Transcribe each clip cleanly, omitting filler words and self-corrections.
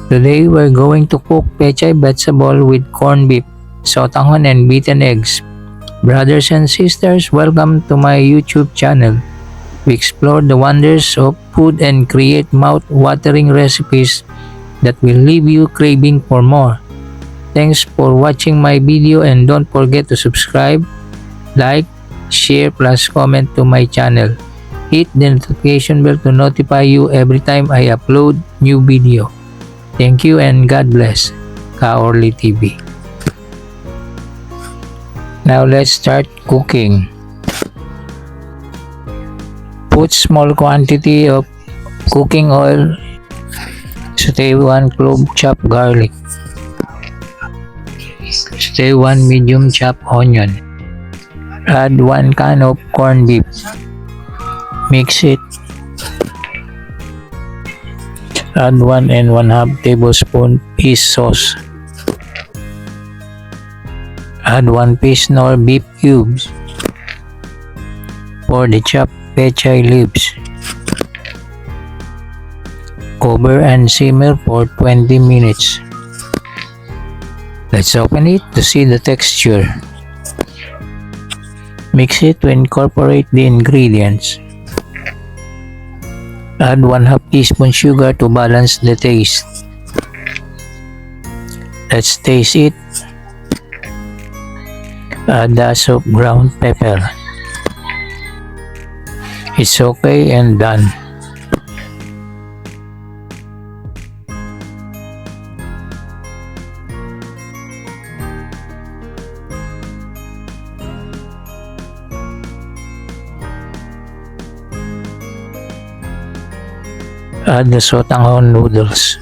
Today we're going to cook pechay vegetable with corned beef, sotanghon and beaten eggs. Brothers and sisters, welcome to my YouTube channel. We explore the wonders of food and create mouth-watering recipes that will leave you craving for more. Thanks for watching my video and don't forget to subscribe, like, share plus comment to my channel. Hit the notification bell to notify you every time I upload new video. Thank you and God bless. Orly TV. Now let's start cooking. Put small quantity of cooking oil. Saute 1 clove chopped garlic. Saute 1 medium chopped onion. Add 1 can of corned beef. Mix it. Add 1 and 1/2 tablespoon fish sauce. Add 1 piece nor beef cubes. Pour the chopped pechay leaves. Cover and simmer for 20 minutes. Let's open it to see the texture. Mix it to incorporate the ingredients. Add 1/2 teaspoon sugar to balance the taste. Let's taste it. Add a dash of ground pepper. It's okay and done. Add the sotanghon noodles.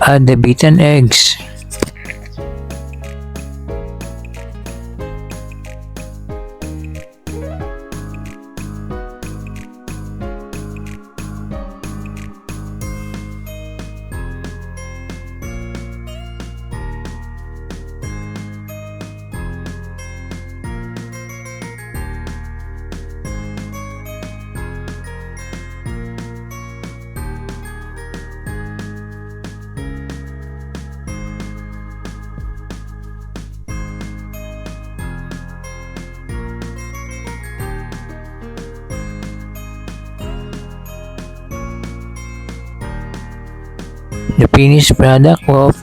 Add the beaten eggs. The finished product of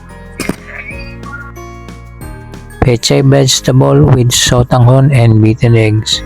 pechay vegetable with sotanghon and beaten eggs.